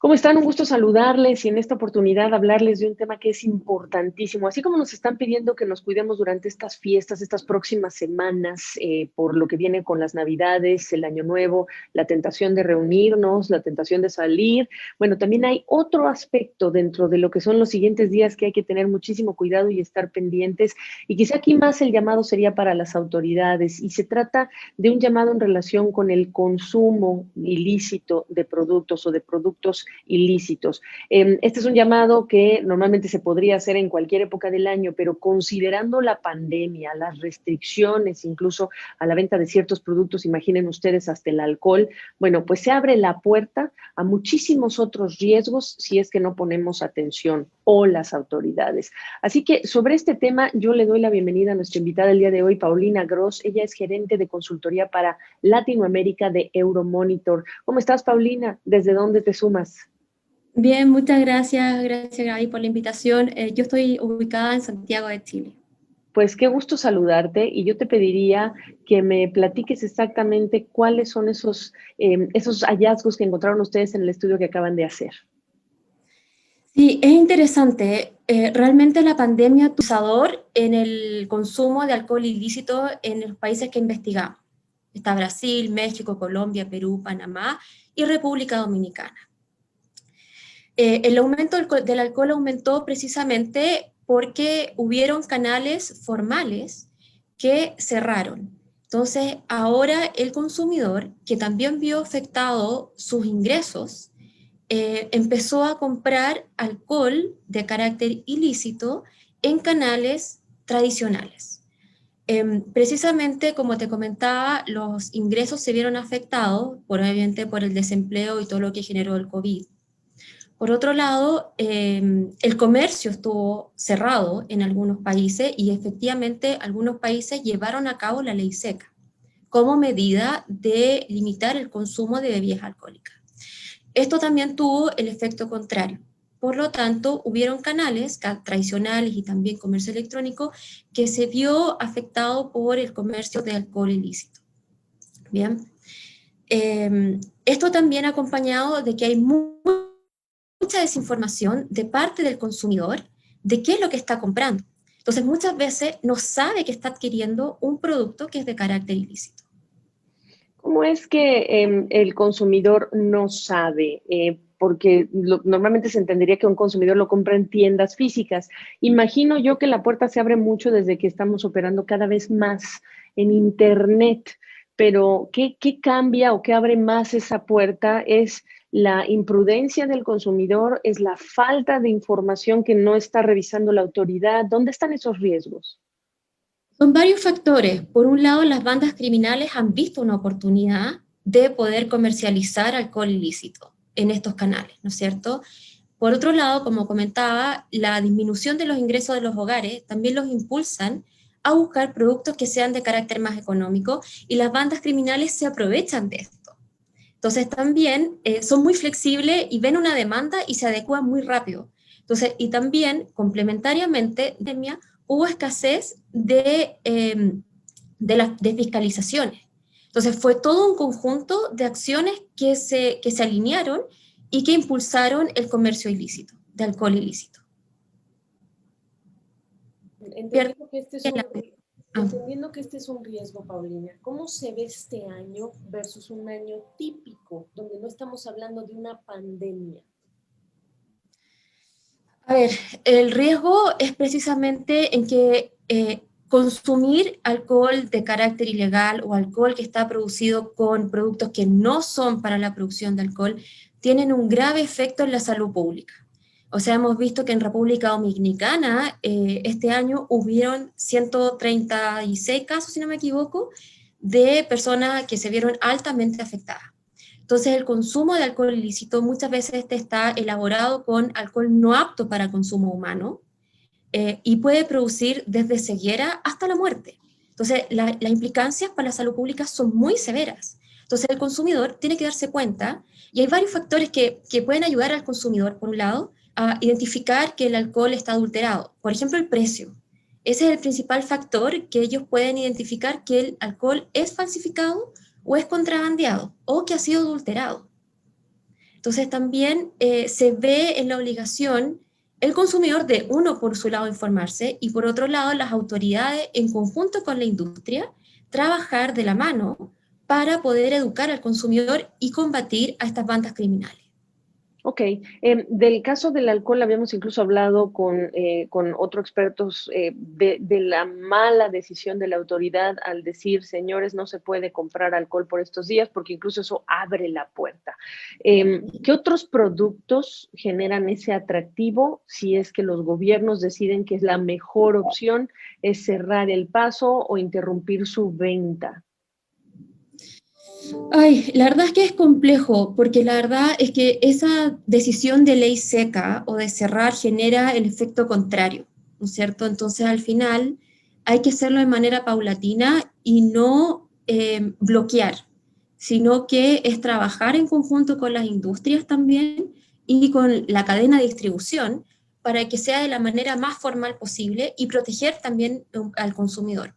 ¿Cómo están? Un gusto saludarles y en esta oportunidad hablarles de un tema que es importantísimo. Así como nos están pidiendo que nos cuidemos durante estas fiestas, estas próximas semanas, por lo que viene con las Navidades, el Año Nuevo, la tentación de reunirnos, la tentación de salir. Bueno, también hay otro aspecto dentro de lo que son los siguientes días que hay que tener muchísimo cuidado y estar pendientes. Y quizá aquí más el llamado sería para las autoridades y se trata de un llamado en relación con el consumo ilícito de productos o de productos ilícitos. Este es un llamado que normalmente se podría hacer en cualquier época del año, pero considerando la pandemia, las restricciones, incluso a la venta de ciertos productos, imaginen ustedes hasta el alcohol, bueno, pues se abre la puerta a muchísimos otros riesgos si es que no ponemos atención o las autoridades. Así que sobre este tema yo le doy la bienvenida a nuestra invitada el día de hoy, Paulina Gross. Ella es gerente de consultoría para Latinoamérica de Euromonitor. ¿Cómo estás, Paulina? ¿Desde dónde te sumas? Bien, muchas gracias, gracias Gaby por la invitación. Yo estoy ubicada en Santiago de Chile. Pues qué gusto saludarte y yo te pediría que me platiques exactamente cuáles son esos hallazgos que encontraron ustedes en el estudio que acaban de hacer. Sí, es interesante. Realmente la pandemia tuvo en el consumo de alcohol ilícito en los países que investigamos. Está Brasil, México, Colombia, Perú, Panamá y República Dominicana. El aumento del alcohol aumentó precisamente porque hubieron canales formales que cerraron. Entonces, ahora el consumidor, que también vio afectado sus ingresos, empezó a comprar alcohol de carácter ilícito en canales tradicionales. Precisamente, como te comentaba, los ingresos se vieron afectados, obviamente por el desempleo y todo lo que generó el COVID. Por otro lado, el comercio estuvo cerrado en algunos países y efectivamente algunos países llevaron a cabo la ley seca como medida de limitar el consumo de bebidas alcohólicas. Esto también tuvo el efecto contrario. Por lo tanto, hubieron canales tradicionales y también comercio electrónico que se vio afectado por el comercio de alcohol ilícito. Bien. Esto también acompañado de que hay mucha desinformación de parte del consumidor de qué es lo que está comprando. Entonces, muchas veces no sabe que está adquiriendo un producto que es de carácter ilícito. ¿Cómo es que el consumidor no sabe? Porque normalmente se entendería que un consumidor lo compra en tiendas físicas. Imagino yo que la puerta se abre mucho desde que estamos operando cada vez más en Internet, pero ¿qué cambia o qué abre más esa puerta? ¿Es la imprudencia del consumidor? ¿Es la falta de información que no está revisando la autoridad? ¿Dónde están esos riesgos? Son varios factores. Por un lado, las bandas criminales han visto una oportunidad de poder comercializar alcohol ilícito en estos canales, ¿no es cierto? Por otro lado, como comentaba, la disminución de los ingresos de los hogares también los impulsan a buscar productos que sean de carácter más económico y las bandas criminales se aprovechan de esto. Entonces también son muy flexibles y ven una demanda y se adecuan muy rápido. Entonces, y también complementariamente, hubo escasez de fiscalizaciones. Entonces fue todo un conjunto de acciones que se alinearon y que impulsaron el comercio ilícito, de alcohol ilícito. Entendiendo que este es un, Ah. entendiendo que este es un riesgo, Paulina, ¿cómo se ve este año versus un año típico, donde no estamos hablando de una pandemia? A ver, el riesgo es precisamente en que consumir alcohol de carácter ilegal o alcohol que está producido con productos que no son para la producción de alcohol tienen un grave efecto en la salud pública. O sea, hemos visto que en República Dominicana este año hubieron 136 casos, si no me equivoco, de personas que se vieron altamente afectadas. Entonces, el consumo de alcohol ilícito muchas veces este está elaborado con alcohol no apto para consumo humano y puede producir desde ceguera hasta la muerte. Entonces, las implicancias para la salud pública son muy severas. Entonces, el consumidor tiene que darse cuenta, y hay varios factores que pueden ayudar al consumidor, por un lado, a identificar que el alcohol está adulterado. Por ejemplo, el precio. Ese es el principal factor que ellos pueden identificar que el alcohol es falsificado o es contrabandeado o que ha sido adulterado. Entonces también se ve en la obligación el consumidor de, uno, por su lado, informarse, y por otro lado, las autoridades, en conjunto con la industria, trabajar de la mano para poder educar al consumidor y combatir a estas bandas criminales. Ok, del caso del alcohol habíamos incluso hablado con otros expertos de la mala decisión de la autoridad al decir, señores, no se puede comprar alcohol por estos días, porque incluso eso abre la puerta. ¿Qué otros productos generan ese atractivo si es que los gobiernos deciden que es la mejor opción es cerrar el paso o interrumpir su venta? Ay, la verdad es que es complejo, porque la verdad es que esa decisión de ley seca o de cerrar genera el efecto contrario, ¿no es cierto? Entonces, al final, hay que hacerlo de manera paulatina y no bloquear, sino que es trabajar en conjunto con las industrias también y con la cadena de distribución para que sea de la manera más formal posible y proteger también al consumidor.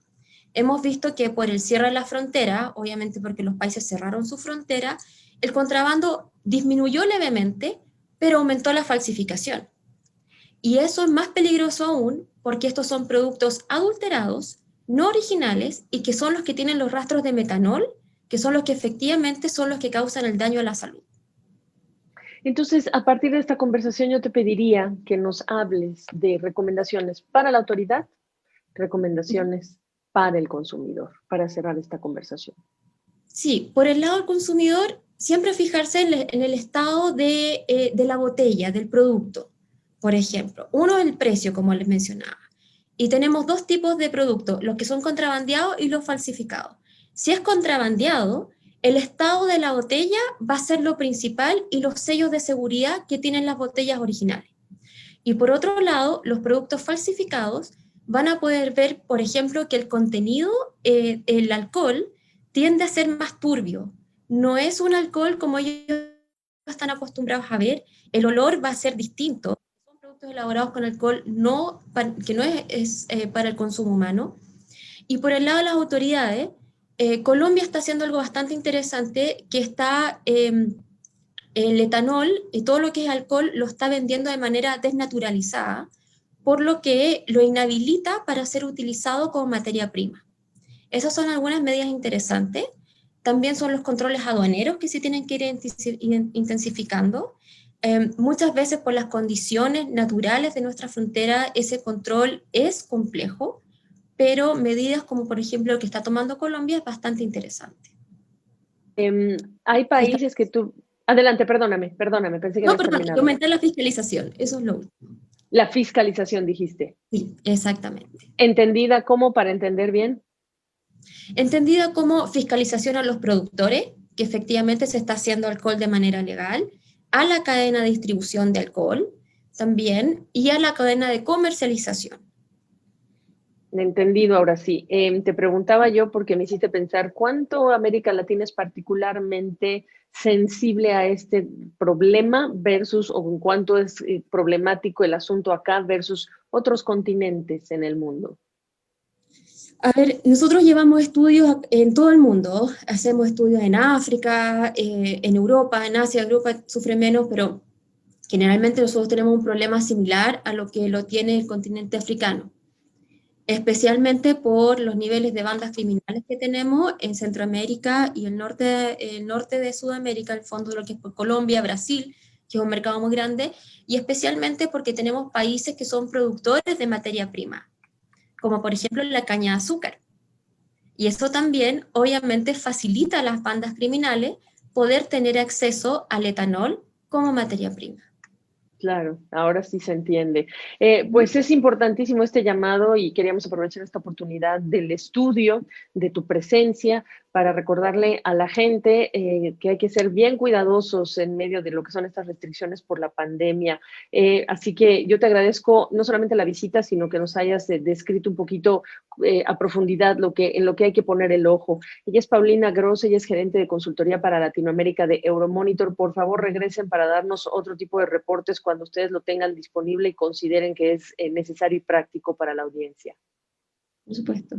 Hemos visto que por el cierre de la frontera, obviamente porque los países cerraron su frontera, el contrabando disminuyó levemente, pero aumentó la falsificación. Y eso es más peligroso aún porque estos son productos adulterados, no originales, y que son los que tienen los rastros de metanol, que son los que efectivamente son los que causan el daño a la salud. Entonces, a partir de esta conversación, yo te pediría que nos hables de recomendaciones para la autoridad, recomendaciones para el consumidor, para cerrar esta conversación. Sí, por el lado del consumidor, siempre fijarse en el estado de la botella, del producto. Por ejemplo, uno es el precio, como les mencionaba. Y tenemos dos tipos de productos, los que son contrabandeados y los falsificados. Si es contrabandeado, el estado de la botella va a ser lo principal y los sellos de seguridad que tienen las botellas originales. Y por otro lado, los productos falsificados van a poder ver, por ejemplo, que el contenido, el alcohol, tiende a ser más turbio. No es un alcohol como ellos están acostumbrados a ver, el olor va a ser distinto. Son productos elaborados con alcohol que no es para el consumo humano. Y por el lado de las autoridades, Colombia está haciendo algo bastante interesante que está el etanol y todo lo que es alcohol lo está vendiendo de manera desnaturalizada, por lo que lo inhabilita para ser utilizado como materia prima. Esas son algunas medidas interesantes. También son los controles aduaneros que se tienen que ir intensificando. Muchas veces por las condiciones naturales de nuestra frontera ese control es complejo, pero medidas como por ejemplo lo que está tomando Colombia es bastante interesante. Hay países que tú... Adelante, perdóname, pensé que No, habías perdón, que terminado. aumentar la fiscalización, eso es lo último. La fiscalización, dijiste. Sí, exactamente. ¿Entendida cómo para entender bien? Entendida como fiscalización a los productores, que efectivamente se está haciendo alcohol de manera legal, a la cadena de distribución de alcohol también y a la cadena de comercialización. Entendido, ahora sí. Te preguntaba yo porque me hiciste pensar cuánto América Latina es particularmente sensible a este problema versus, o en cuánto es problemático el asunto acá versus otros continentes en el mundo. A ver, nosotros llevamos estudios en todo el mundo, hacemos estudios en África, en Europa, en Asia. Europa sufre menos, pero generalmente nosotros tenemos un problema similar a lo que lo tiene el continente africano, especialmente por los niveles de bandas criminales que tenemos en Centroamérica y el norte de Sudamérica, el fondo de lo que es por Colombia, Brasil, que es un mercado muy grande, y especialmente porque tenemos países que son productores de materia prima, como por ejemplo la caña de azúcar. Y eso también obviamente facilita a las bandas criminales poder tener acceso al etanol como materia prima. Claro, ahora sí se entiende. Pues es importantísimo este llamado y queríamos aprovechar esta oportunidad del estudio, de tu presencia, para recordarle a la gente que hay que ser bien cuidadosos en medio de lo que son estas restricciones por la pandemia. Así que yo te agradezco no solamente la visita, sino que nos hayas descrito un poquito a profundidad en lo que hay que poner el ojo. Ella es Paulina Gross, ella es gerente de consultoría para Latinoamérica de Euromonitor. Por favor, regresen para darnos otro tipo de reportes cuando ustedes lo tengan disponible y consideren que es necesario y práctico para la audiencia. Por supuesto.